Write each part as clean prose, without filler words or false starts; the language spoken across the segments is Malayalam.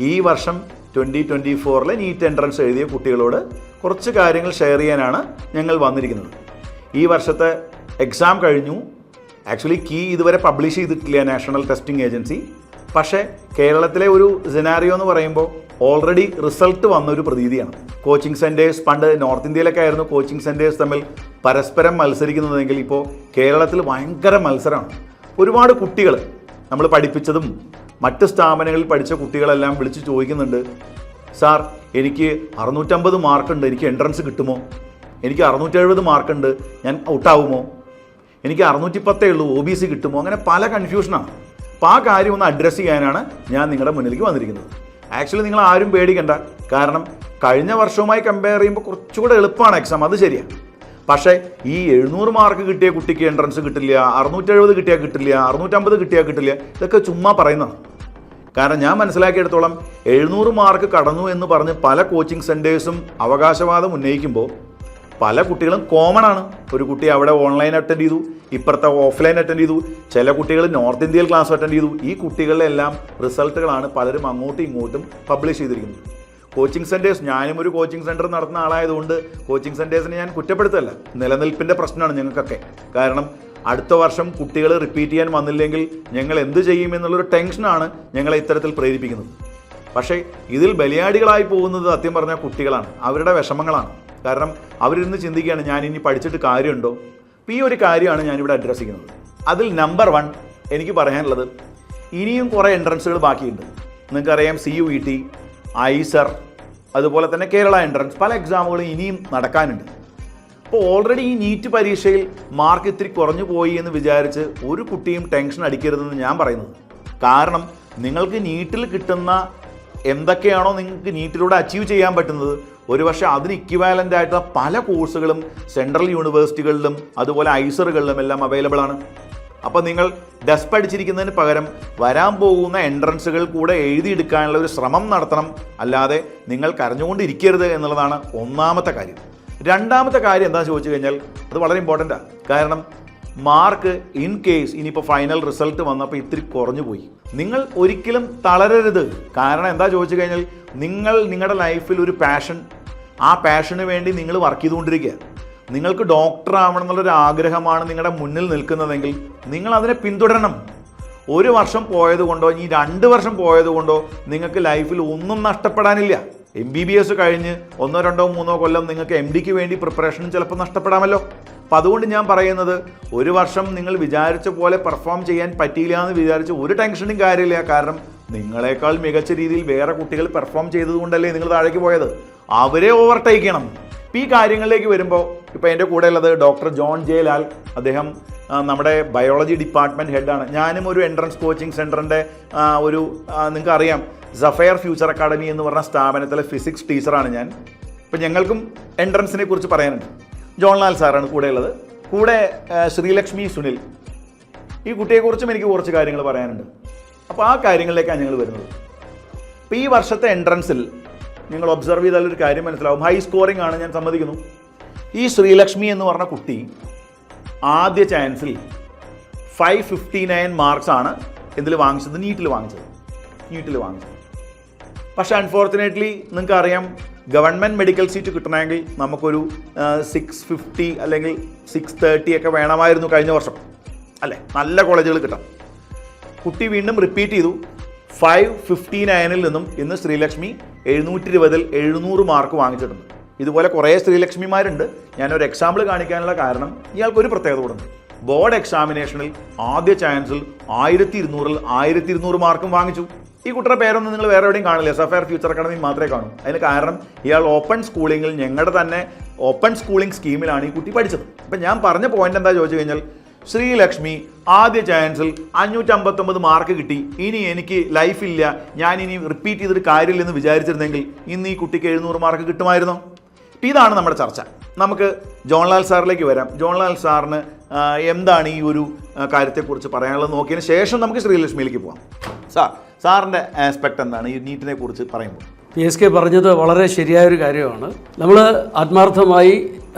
ഈ വർഷം 2024 നീറ്റ് എൻട്രൻസ് എഴുതിയ കുട്ടികളോട് കുറച്ച് കാര്യങ്ങൾ ഷെയർ ചെയ്യാനാണ് ഞങ്ങൾ വന്നിരിക്കുന്നത്. ഈ വർഷത്തെ എക്സാം കഴിഞ്ഞു. ആക്ച്വലി കീ ഇതുവരെ പബ്ലിഷ് ചെയ്തിട്ടില്ല നാഷണൽ ടെസ്റ്റിംഗ് ഏജൻസി. പക്ഷേ കേരളത്തിലെ ഒരു സിനാറിയോ എന്ന് പറയുമ്പോൾ ഓൾറെഡി റിസൾട്ട് വന്നൊരു പ്രതീതിയാണ്. കോച്ചിങ് സെൻറ്റേഴ്സ് പണ്ട് നോർത്ത് ഇന്ത്യയിലൊക്കെ ആയിരുന്നു കോച്ചിങ് സെൻറ്റേഴ്സ് തമ്മിൽ പരസ്പരം മത്സരിക്കുന്നതെങ്കിൽ ഇപ്പോൾ കേരളത്തിൽ ഭയങ്കര മത്സരമാണ്. ഒരുപാട് കുട്ടികൾ നമ്മൾ പഠിപ്പിച്ചതും മറ്റ് സ്ഥാപനങ്ങളിൽ പഠിച്ച കുട്ടികളെല്ലാം വിളിച്ച് ചോദിക്കുന്നുണ്ട്, സാർ എനിക്ക് 650 മാർക്കുണ്ട്, എനിക്ക് എൻട്രൻസ് കിട്ടുമോ? എനിക്ക് 670 മാർക്കുണ്ട്, ഞാൻ ഔട്ടാവുമോ? എനിക്ക് 610 ഉള്ളൂ, OBC കിട്ടുമോ? അങ്ങനെ പല കൺഫ്യൂഷനാണ്. അപ്പോൾ ആ കാര്യം ഒന്ന് അഡ്രസ്സ് ചെയ്യാനാണ് ഞാൻ നിങ്ങളുടെ മുന്നിലേക്ക് വന്നിരിക്കുന്നത്. ആക്ച്വലി നിങ്ങൾ ആരും പേടിക്കണ്ട, കാരണം കഴിഞ്ഞ വർഷവുമായി കമ്പയർ ചെയ്യുമ്പോൾ കുറച്ചുകൂടെ എളുപ്പമാണ് എക്സാം, അത് ശരിയാണ്. പക്ഷേ ഈ 700 മാർക്ക് കിട്ടിയ കുട്ടിക്ക് എൻട്രൻസ് കിട്ടില്ല, 670 കിട്ടിയാൽ കിട്ടില്ല, 650 കിട്ടിയാൽ കിട്ടില്ല, ഇതൊക്കെ ചുമ്മാ പറയുന്നതാണ്. കാരണം ഞാൻ മനസ്സിലാക്കിയെടുത്തോളം 700 മാർക്ക് കടന്നു എന്ന് പറഞ്ഞ് പല കോച്ചിങ് സെൻറ്റേഴ്സും അവകാശവാദം ഉന്നയിക്കുമ്പോൾ പല കുട്ടികളും കോമൺ ആണ്. ഒരു കുട്ടി അവിടെ ഓൺലൈൻ അറ്റൻഡ് ചെയ്തു, ഇപ്പുറത്തെ ഓഫ്ലൈൻ അറ്റൻഡ് ചെയ്തു, ചില കുട്ടികൾ നോർത്ത് ഇന്ത്യയിൽ ക്ലാസ് അറ്റൻഡ് ചെയ്തു. ഈ കുട്ടികളുടെ എല്ലാം റിസൾട്ടുകളാണ് പലരും അങ്ങോട്ടും ഇങ്ങോട്ടും പബ്ലിഷ് ചെയ്തിരിക്കുന്നത്. കോച്ചിങ് സെൻറ്റേഴ്സ്, ഞാനും ഒരു കോച്ചിങ് സെൻറ്റർ നടത്തുന്ന ആളായതുകൊണ്ട് കോച്ചിങ് സെൻറ്റേഴ്സിനെ ഞാൻ കുറ്റപ്പെടുത്തല്ല. നിലനിൽപ്പിൻ്റെ പ്രശ്നമാണ് ഞങ്ങൾക്കൊക്കെ. കാരണം അടുത്ത വർഷം കുട്ടികൾ റിപ്പീറ്റ് ചെയ്യാൻ വന്നില്ലെങ്കിൽ ഞങ്ങൾ എന്ത് ചെയ്യും എന്നുള്ളൊരു ടെൻഷനാണ് ഞങ്ങളെ ഇത്തരത്തിൽ പ്രേരിപ്പിക്കുന്നത്. പക്ഷേ ഇതിൽ ബലിയാടികളായി പോകുന്നത് സത്യം പറഞ്ഞാൽ കുട്ടികളാണ്, അവരുടെ വിഷമങ്ങളാണ്. കാരണം അവരിന്ന് ചിന്തിക്കുകയാണ്, ഞാൻ ഇനി പഠിച്ചിട്ട് കാര്യമുണ്ടോ? അപ്പോൾ ഈ ഒരു കാര്യമാണ് ഞാനിവിടെ അഡ്രസ്സ് ചെയ്യുന്നത്. അതിൽ നമ്പർ 1 എനിക്ക് പറയാനുള്ളത്, ഇനിയും കുറേ എൻട്രൻസുകൾ ബാക്കിയുണ്ട്. നിങ്ങൾക്കറിയാം CUET, ISER, അതുപോലെ തന്നെ കേരള എൻട്രൻസ്, പല എക്സാമുകളും ഇനിയും നടക്കാനുണ്ട്. അപ്പോൾ ഓൾറെഡി ഈ നീറ്റ് പരീക്ഷയിൽ മാർക്ക് ഇത്തിരി കുറഞ്ഞു പോയി എന്ന് വിചാരിച്ച് ഒരു കുട്ടിയും ടെൻഷൻ അടിക്കരുതെന്ന് ഞാൻ പറയുന്നത്. കാരണം നിങ്ങൾക്ക് നീറ്റിൽ കിട്ടുന്ന എന്തൊക്കെയാണോ നിങ്ങൾക്ക് നീറ്റിലൂടെ അച്ചീവ് ചെയ്യാൻ പറ്റുന്നത്, ഒരു പക്ഷേ അതിന് ഇക്വിവാലൻ്റ് ആയിട്ടുള്ള പല കോഴ്സുകളും സെൻട്രൽ യൂണിവേഴ്സിറ്റികളിലും അതുപോലെ ഐസറുകളിലും എല്ലാം അവൈലബിൾ ആണ്. അപ്പോൾ നിങ്ങൾ ഡെസ്പ് അടിച്ചിരിക്കുന്നതിന് പകരം വരാൻ പോകുന്ന എൻട്രൻസുകൾ കൂടെ എഴുതിയെടുക്കാനുള്ള ഒരു ശ്രമം നടത്തണം, അല്ലാതെ നിങ്ങൾ കരഞ്ഞുകൊണ്ടിരിക്കരുത് എന്നുള്ളതാണ് ഒന്നാമത്തെ കാര്യം. രണ്ടാമത്തെ കാര്യം എന്താണെന്ന് ചോദിച്ചു കഴിഞ്ഞാൽ അത് വളരെ ഇമ്പോർട്ടൻ്റാണ്. കാരണം മാർക്ക് ഇൻ കേസ് ഇനിയിപ്പോൾ ഫൈനൽ റിസൾട്ട് വന്നപ്പോൾ ഇത്തിരി കുറഞ്ഞു പോയി, നിങ്ങൾ ഒരിക്കലും തളരരുത്. കാരണം എന്താ ചോദിച്ചു കഴിഞ്ഞാൽ നിങ്ങളുടെ ലൈഫിൽ ഒരു പാഷൻ, ആ പാഷന് വേണ്ടി നിങ്ങൾ വർക്ക് ചെയ്തുകൊണ്ടിരിക്കുക. നിങ്ങൾക്ക് ഡോക്ടർ ആവണം എന്നുള്ളൊരു ആഗ്രഹമാണ് നിങ്ങളുടെ മുന്നിൽ നിൽക്കുന്നതെങ്കിൽ നിങ്ങൾ അതിനെ പിന്തുടരണം. 1 വർഷം പോയതുകൊണ്ടോ ഇനി 2 വർഷം പോയതുകൊണ്ടോ നിങ്ങൾക്ക് ലൈഫിൽ ഒന്നും നഷ്ടപ്പെടാനില്ല. MBBS കഴിഞ്ഞ് 1, 2, 3 കൊല്ലം നിങ്ങൾക്ക് MDക്ക് വേണ്ടി പ്രിപ്പറേഷനും ചിലപ്പോൾ നഷ്ടപ്പെടാമല്ലോ. അപ്പം അതുകൊണ്ട് ഞാൻ പറയുന്നത്, 1 വർഷം നിങ്ങൾ വിചാരിച്ച പോലെ പെർഫോം ചെയ്യാൻ പറ്റിയില്ല എന്ന് വിചാരിച്ച് ഒരു ടെൻഷനും കാര്യമില്ല. കാരണം നിങ്ങളെക്കാൾ മികച്ച രീതിയിൽ വേറെ കുട്ടികൾ പെർഫോം ചെയ്തതുകൊണ്ടല്ലേ നിങ്ങൾ താഴേക്ക് പോയത്. അവരെ ഓവർടേക്ക് ചെയ്യണം. ഇപ്പോൾ ഈ കാര്യങ്ങളിലേക്ക് വരുമ്പോൾ ഇപ്പോൾ എൻ്റെ കൂടെ ഉള്ളത് ഡോക്ടർ ജോൺ ജെ ലാൽ. അദ്ദേഹം നമ്മുടെ ബയോളജി ഡിപ്പാർട്ട്മെൻറ്റ് ഹെഡാണ്. ഞാനും ഒരു എൻട്രൻസ് കോച്ചിങ് സെൻറ്ററിൻ്റെ നിങ്ങൾക്കറിയാം സഫയർ ഫ്യൂച്ചർ അക്കാഡമി എന്ന് പറഞ്ഞ സ്ഥാപനത്തിലെ ഫിസിക്സ് ടീച്ചറാണ് ഞാൻ. ഇപ്പം ഞങ്ങൾക്കും എൻട്രൻസിനെ കുറിച്ച് പറയാനുണ്ട്. ജോൺ ലാൽ സാറാണ് കൂടെയുള്ളത്. കൂടെ ശ്രീലക്ഷ്മി സുനിൽ. ഈ കുട്ടിയെക്കുറിച്ചും എനിക്ക് കുറച്ച് കാര്യങ്ങൾ പറയാനുണ്ട്. അപ്പോൾ ആ കാര്യങ്ങളിലേക്കാണ് ഞങ്ങൾ വരുന്നത്. അപ്പോൾ ഈ വർഷത്തെ എൻട്രൻസിൽ നിങ്ങൾ ഒബ്സർവ് ചെയ്താൽ ഒരു കാര്യം മനസ്സിലാവും. ഹൈ സ്കോറിംഗ് ആണ്, ഞാൻ സമ്മതിക്കുന്നു. ഈ ശ്രീലക്ഷ്മി എന്ന് പറഞ്ഞ കുട്ടി ആദ്യ ചാൻസിൽ 559 മാർക്സ് ആണ് എന്തിൽ വാങ്ങിച്ചത്? നീറ്റിൽ വാങ്ങിച്ചത്. പക്ഷേ അൺഫോർച്ചുനേറ്റ്ലി നിങ്ങൾക്കറിയാം, ഗവൺമെൻറ് മെഡിക്കൽ സീറ്റ് കിട്ടണമെങ്കിൽ നമുക്കൊരു 650 അല്ലെങ്കിൽ 630 ഒക്കെ വേണമായിരുന്നു കഴിഞ്ഞ വർഷം, അല്ലേ? നല്ല കോളേജുകൾ കിട്ടാം. കുട്ടി വീണ്ടും റിപ്പീറ്റ് ചെയ്തു. 559 നിന്നും ഇന്ന് ശ്രീലക്ഷ്മി 720 700 മാർക്ക് വാങ്ങിച്ചിട്ടുണ്ട്. ഇതുപോലെ കുറേ ശ്രീലക്ഷ്മിമാരുണ്ട്. ഞാനൊരു എക്സാമ്പിൾ കാണിക്കാനുള്ള കാരണം, ഇയാൾക്കൊരു പ്രത്യേകത കൂടുന്നു. ബോർഡ് എക്സാമിനേഷനിൽ ആദ്യ ചാൻസിൽ 1200 മാർക്കും വാങ്ങിച്ചു. ഈ കുട്ടിയുടെ പേരൊന്നും നിങ്ങൾ വേറെ എവിടെയും കാണില്ല, സഫയർ ഫ്യൂച്ചർ അക്കാഡമി മാത്രമേ കാണൂ. അതിന് കാരണം ഇയാൾ ഓപ്പൺ സ്കൂളിങ്ങിൽ, ഞങ്ങളുടെ തന്നെ ഓപ്പൺ സ്കൂളിംഗ് സ്കീമിലാണ് ഈ കുട്ടി പഠിച്ചത്. അപ്പം ഞാൻ പറഞ്ഞ പോയിന്റ് എന്താ ചോദിച്ചു കഴിഞ്ഞാൽ, ശ്രീലക്ഷ്മി ആദ്യ ചാൻസിൽ 559 മാർക്ക് കിട്ടി. ഇനി എനിക്ക് ലൈഫില്ല, ഞാൻ ഇനി റിപ്പീറ്റ് ചെയ്തിട്ട് കാര്യമില്ലെന്ന് വിചാരിച്ചിരുന്നെങ്കിൽ ഇന്ന് ഈ കുട്ടിക്ക് 700 മാർക്ക് കിട്ടുമായിരുന്നോ? ഇതാണ് നമ്മുടെ ചർച്ച. നമുക്ക് ജോൺലാൽ സാറിലേക്ക് വരാം. ജോൺലാൽ സാറിന് എന്താണ് ഈ ഒരു കാര്യത്തെക്കുറിച്ച് പറയാനുള്ളത് നോക്കിയതിന് ശേഷം നമുക്ക് ശ്രീലക്ഷ്മിയിലേക്ക് പോകാം. സാറിൻ്റെ ആസ്പെക്ട് എന്താണ് ഈ നീറ്റിനെ കുറിച്ച് പറയുമ്പോൾ? PSK പറഞ്ഞത് വളരെ ശരിയായൊരു കാര്യമാണ്. നമ്മൾ ആത്മാർത്ഥമായി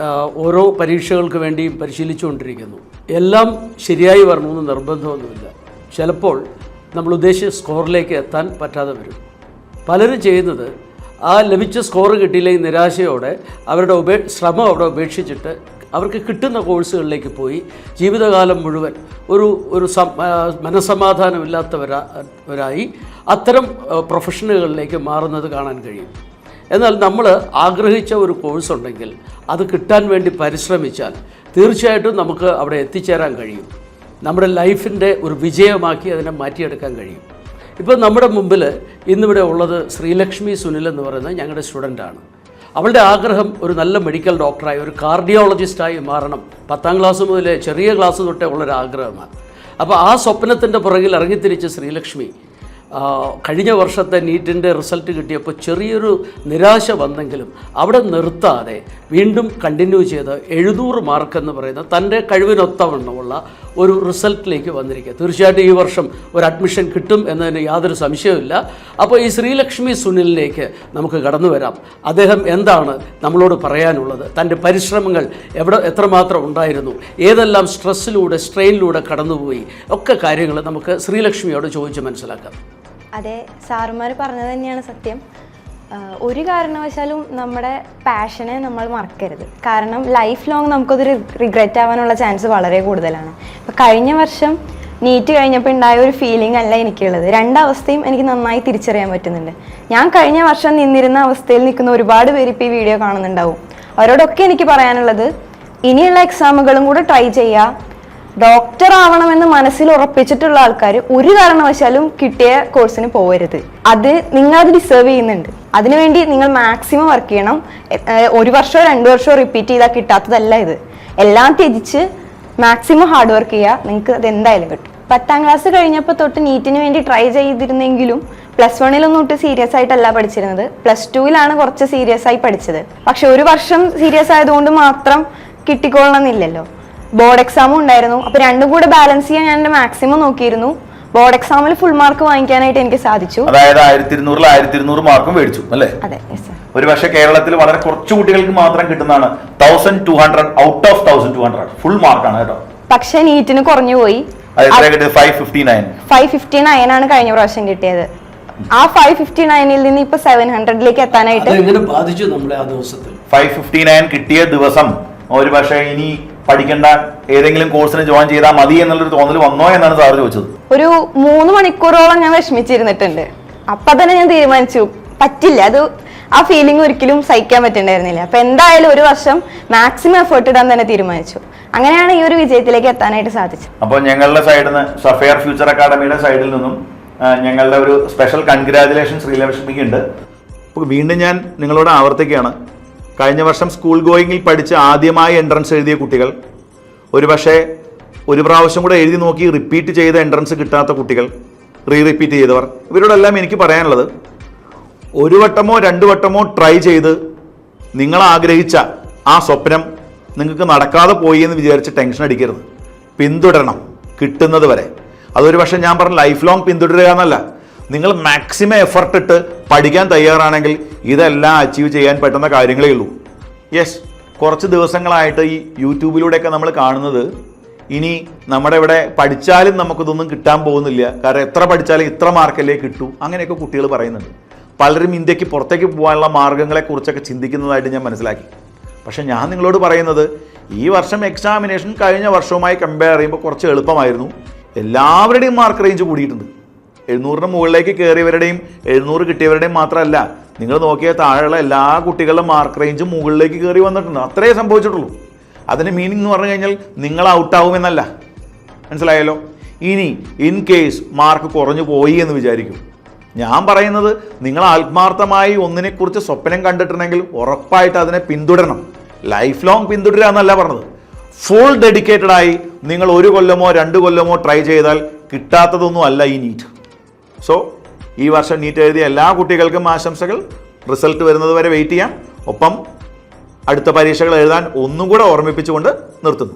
ഓരോ പരീക്ഷകൾക്ക് വേണ്ടിയും പരിശീലിച്ചുകൊണ്ടിരിക്കുന്നു. എല്ലാം ശരിയായി വരണമെന്ന് നിർബന്ധമൊന്നുമില്ല. ചിലപ്പോൾ നമ്മൾ ഉദ്ദേശിച്ച സ്കോറിലേക്ക് എത്താൻ പറ്റാതെ വരും. പലരും ചെയ്യുന്നത് ആ ലഭിച്ച സ്കോർ കിട്ടിയില്ലെങ്കിൽ നിരാശയോടെ അവരുടെ ശ്രമം അവിടെ ഉപേക്ഷിച്ചിട്ട് അവർക്ക് കിട്ടുന്ന കോഴ്സുകളിലേക്ക് പോയി ജീവിതകാലം മുഴുവൻ ഒരു മനസ്സമാധാനമില്ലാത്തവരായി അത്തരം പ്രൊഫഷനുകളിലേക്ക് മാറുന്നത് കാണാൻ കഴിയും. എന്നാൽ നമ്മൾ ആഗ്രഹിച്ച ഒരു കോഴ്സ് ഉണ്ടെങ്കിൽ അത് കിട്ടാൻ വേണ്ടി പരിശ്രമിച്ചാൽ തീർച്ചയായിട്ടും നമുക്ക് അവിടെ എത്തിച്ചേരാൻ കഴിയും. നമ്മുടെ ലൈഫിൻ്റെ ഒരു വിജയമാക്കി അതിനെ മാറ്റിയെടുക്കാൻ കഴിയും. ഇപ്പോൾ നമ്മുടെ മുമ്പിൽ ഇന്നിവിടെ ഉള്ളത് ശ്രീലക്ഷ്മി സുനിൽ എന്ന് പറയുന്ന ഞങ്ങളുടെ സ്റ്റുഡൻ്റാണ്. അവളുടെ ആഗ്രഹം ഒരു നല്ല മെഡിക്കൽ ഡോക്ടറായി, ഒരു കാർഡിയോളജിസ്റ്റായി മാറണം. 10ാം ക്ലാസ് മുതലേ, ചെറിയ ക്ലാസ് തൊട്ടേ ഉള്ളൊരാഗ്രഹമാണ്. അപ്പോൾ ആ സ്വപ്നത്തിൻ്റെ പുറകിൽ ഇറങ്ങിത്തിരിച്ച ശ്രീലക്ഷ്മി കഴിഞ്ഞ വർഷത്തെ നീറ്റിൻ്റെ റിസൾട്ട് കിട്ടിയപ്പോൾ ചെറിയൊരു നിരാശ വന്നെങ്കിലും അവിടെ നിർത്താതെ വീണ്ടും കണ്ടിന്യൂ ചെയ്ത് 700 മാർക്ക് എന്ന് പറയുന്ന തൻ്റെ കഴിവിനൊത്തവണ്ണമുള്ള ഒരു റിസൾട്ടിലേക്ക് വന്നിരിക്കുക. തീർച്ചയായിട്ടും ഈ വർഷം ഒരു അഡ്മിഷൻ കിട്ടും എന്നതിന് യാതൊരു സംശയവുമില്ല. അപ്പോൾ ഈ ശ്രീലക്ഷ്മി സുനിലിലേക്ക് നമുക്ക് കടന്നു വരാം. അദ്ദേഹം എന്താണ് നമ്മളോട് പറയാനുള്ളത്, തൻ്റെ പരിശ്രമങ്ങൾ എത്രമാത്രം ഉണ്ടായിരുന്നു, ഏതെല്ലാം സ്ട്രെസ്സിലൂടെ സ്ട്രെയിനിലൂടെ കടന്നുപോയി, ഒക്കെ കാര്യങ്ങൾ നമുക്ക് ശ്രീലക്ഷ്മിയോട് ചോദിച്ച് മനസ്സിലാക്കാം. അതെ, സാറുമാർ പറഞ്ഞത് തന്നെയാണ് സത്യം. ഒരു കാരണവശാലും നമ്മുടെ പാഷനെ നമ്മൾ മറക്കരുത്. കാരണം ലൈഫ് ലോങ് നമുക്കതൊരു റിഗ്രറ്റ് ആവാനുള്ള ചാൻസ് വളരെ കൂടുതലാണ്. ഇപ്പോൾ കഴിഞ്ഞ വർഷം നീറ്റ് കഴിഞ്ഞപ്പോൾ ഉണ്ടായ ഒരു ഫീലിംഗ് അല്ല എനിക്കുള്ളത്. രണ്ടവസ്ഥയും എനിക്ക് നന്നായി തിരിച്ചറിയാൻ പറ്റുന്നുണ്ട്. ഞാൻ കഴിഞ്ഞ വർഷം നിന്നിരുന്ന അവസ്ഥയിൽ നിൽക്കുന്ന ഒരുപാട് പേര് ഇപ്പോൾ ഈ വീഡിയോ കാണുന്നുണ്ടാവും. അവരോടൊക്കെ എനിക്ക് പറയാനുള്ളത്, ഇനിയുള്ള എക്സാമുകളും കൂടെ ട്രൈ ചെയ്യുക. ഡോക്ടർ ആവണമെന്ന് മനസ്സിൽ ഉറപ്പിച്ചിട്ടുള്ള ആൾക്കാർ ഒരു കാരണവശാലും കിട്ടിയ കോഴ്സിന് പോകരുത്. നിങ്ങളത് ഡിസേർവ് ചെയ്യുന്നുണ്ട്. അതിനുവേണ്ടി നിങ്ങൾ മാക്സിമം വർക്ക് ചെയ്യണം. 1 വർഷമോ 2 വർഷമോ റിപ്പീറ്റ് ചെയ്താൽ കിട്ടാത്തതല്ല ഇത്. എല്ലാം ത്യജിച്ച് മാക്സിമം ഹാർഡ് വർക്ക് ചെയ്യുക, നിങ്ങൾക്ക് അത് എന്തായാലും കിട്ടും. 10ാം ക്ലാസ് കഴിഞ്ഞപ്പോൾ തൊട്ട് നീറ്റിന് വേണ്ടി ട്രൈ ചെയ്തിരുന്നെങ്കിലും +1 തൊട്ട് സീരിയസ് ആയിട്ടല്ല പഠിച്ചിരുന്നത്. +2 കുറച്ച് സീരിയസ് ആയി പഠിച്ചത്. പക്ഷെ 1 വർഷം സീരിയസ് ആയതുകൊണ്ട് മാത്രം കിട്ടിക്കൊള്ളണമെന്നില്ലല്ലോ. ബോർഡ് എക്സാമും ഉണ്ടായിരുന്നു. അപ്പോൾ രണ്ടും കൂടെ ബാലൻസ് ചെയ്യാൻ ഞാൻ എൻ്റെ മാക്സിമം നോക്കിയിരുന്നു. ബോർഡ് എക്സാമിൽ ഫുൾ മാർക്ക് വാങ്ങിക്കാനായിട്ട് എനിക്ക് സാധിച്ചു. അതായത് 1200 മാർക്കും മേടിച്ചു അല്ലേ? അതെ, ഒരു പക്ഷേ കേരളത്തിൽ വളരെ കുറച്ച് കുട്ടികൾക്ക് മാത്രം കിട്ടുന്നതാണ് 1200 ഔട്ട് ഓഫ് 1200 ഫുൾ മാർക്കാണ് കേട്ടോ. പക്ഷെ നീറ്റിന് കുറഞ്ഞു പോയി. 559 ആണ് കഴിഞ്ഞ പ്രാവശ്യം കിട്ടിയത്. ആ 559 നിന്ന് ഇപ്പൊ 700ലേക്ക് എത്താനായിട്ട് 559 കിട്ടിയ ദിവസം ഒരു പക്ഷേ ഇനി പഠിക്കേണ്ട ഏതെങ്കിലും കോഴ്സിന് ജോയിൻ ചെയ്താൽ മതി എന്നുള്ളൊരു തോന്നൽ വന്നോ എന്നാണ് സാർ ചോദിച്ചത്. ഒരു 3 മണിക്കൂറോളം ഞാൻ വിഷമിച്ചിരുന്നിട്ടുണ്ട്. അപ്പൊ തന്നെ ഞാൻ തീരുമാനിച്ചു, പറ്റില്ല, ആ ഫീലിംഗ് ഒരിക്കലും സഹിക്കാൻ പറ്റുന്നുണ്ടായിരുന്നില്ല. അപ്പൊ എന്തായാലും 1 വർഷം മാക്സിമം എഫേർട്ട് ഇടാൻ തന്നെ തീരുമാനിച്ചു. അങ്ങനെയാണ് ഈ ഒരു വിജയത്തിലേക്ക് എത്താനായിട്ട് സാധിച്ചത്. അപ്പോൾ ഞങ്ങളുടെ സൈഡിൽ നിന്ന്, സഫയർ ഫ്യൂച്ചർ അക്കാഡമിയുടെ സൈഡിൽ നിന്നും ഞങ്ങളുടെ ഒരു സ്പെഷ്യൽ കൺഗ്രാജുലേഷൻ ശ്രീലക്ഷ്മിക്ക് ഉണ്ട്. അപ്പോൾ വീണ്ടും ഞാൻ നിങ്ങളോട് ആവർത്തിക്കുകയാണ്, കഴിഞ്ഞ വർഷം സ്കൂൾ ഗോയിങ്ങിൽ പഠിച്ച് ആദ്യമായി എൻട്രൻസ് എഴുതിയ കുട്ടികൾ, ഒരു പക്ഷേ ഒരു പ്രാവശ്യം കൂടെ എഴുതി നോക്കി റിപ്പീറ്റ് ചെയ്ത എൻട്രൻസ് കിട്ടാത്ത കുട്ടികൾ, റിപ്പീറ്റ് ചെയ്തവർ, ഇവരോടെല്ലാം എനിക്ക് പറയാനുള്ളത്, 1 വട്ടമോ 2 വട്ടമോ ട്രൈ ചെയ്ത് നിങ്ങൾ ആഗ്രഹിച്ച ആ സ്വപ്നം നിങ്ങൾക്ക് നടക്കാതെ പോയി എന്ന് വിചാരിച്ച് ടെൻഷൻ അടിക്കരുത്. പിന്തുടരണം കിട്ടുന്നത് വരെ. അതൊരു പക്ഷേ ഞാൻ പറഞ്ഞ ലൈഫ് ലോങ് പിന്തുടരുക എന്നല്ല, നിങ്ങൾ മാക്സിമം എഫർട്ട് ഇട്ട് പഠിക്കാൻ തയ്യാറാണെങ്കിൽ ഇതെല്ലാം അച്ചീവ് ചെയ്യാൻ പറ്റുന്ന കാര്യങ്ങളേ ഉള്ളൂ. യെസ്, കുറച്ച് ദിവസങ്ങളായിട്ട് ഈ യൂട്യൂബിലൂടെയൊക്കെ നമ്മൾ കാണുന്നത്, ഇനി നമ്മുടെ ഇവിടെ പഠിച്ചാലും നമുക്കിതൊന്നും കിട്ടാൻ പോകുന്നില്ല, കാരണം എത്ര പഠിച്ചാലും ഇത്ര മാർക്കല്ലേ കിട്ടൂ, അങ്ങനെയൊക്കെ കുട്ടികൾ പറയുന്നുണ്ട്. പലരും ഇന്ത്യക്ക് പുറത്തേക്ക് പോകാനുള്ള മാർഗ്ഗങ്ങളെക്കുറിച്ചൊക്കെ ചിന്തിക്കുന്നതായിട്ട് ഞാൻ മനസ്സിലാക്കി. പക്ഷേ ഞാൻ നിങ്ങളോട് പറയുന്നത്, ഈ വർഷം എക്സാമിനേഷൻ കഴിഞ്ഞ വർഷവുമായി കമ്പയർ ചെയ്യുമ്പോൾ കുറച്ച് എളുപ്പമായിരുന്നു. എല്ലാവരുടെയും മാർക്ക് റേഞ്ച് കൂടിയിട്ടുണ്ട്. 700 മുകളിലേക്ക് കയറിയവരുടെയും 700 കിട്ടിയവരുടെയും മാത്രമല്ല, നിങ്ങൾ നോക്കിയാൽ താഴെയുള്ള എല്ലാ കുട്ടികളുടെ മാർക്ക് റേഞ്ചും മുകളിലേക്ക് കയറി വന്നിട്ടുണ്ട്. അത്രയേ സംഭവിച്ചിട്ടുള്ളൂ. അതിന് മീനിങ് എന്ന് പറഞ്ഞു കഴിഞ്ഞാൽ നിങ്ങൾ ഔട്ടാവുമെന്നല്ല. മനസ്സിലായല്ലോ? ഇനി ഇൻ കേസ് മാർക്ക് കുറഞ്ഞു പോയി എന്ന് വിചാരിക്കും, ഞാൻ പറയുന്നത്, നിങ്ങൾ ആത്മാർത്ഥമായി ഒന്നിനെക്കുറിച്ച് സ്വപ്നം കണ്ടിട്ടുണ്ടെങ്കിൽ ഉറപ്പായിട്ട് അതിനെ പിന്തുടരണം. ലൈഫ് ലോങ് പിന്തുടരുക എന്നല്ല പറഞ്ഞത്. ഫുൾ ഡെഡിക്കേറ്റഡായി നിങ്ങൾ 1 കൊല്ലമോ 2 കൊല്ലമോ ട്രൈ ചെയ്താൽ കിട്ടാത്തതൊന്നും അല്ല ഈ നീറ്റ്. സോ ഈ വർഷം നീറ്റ് എഴുതിയ എല്ലാ കുട്ടികൾക്കും ആശംസകൾ. റിസൾട്ട് വരുന്നത് വരെ വെയിറ്റ് ചെയ്യാം. ഒപ്പം അടുത്ത പരീക്ഷകൾ എഴുതാൻ ഒന്നും കൂടെ ഓർമ്മിപ്പിച്ചുകൊണ്ട് നിർത്തുന്നു.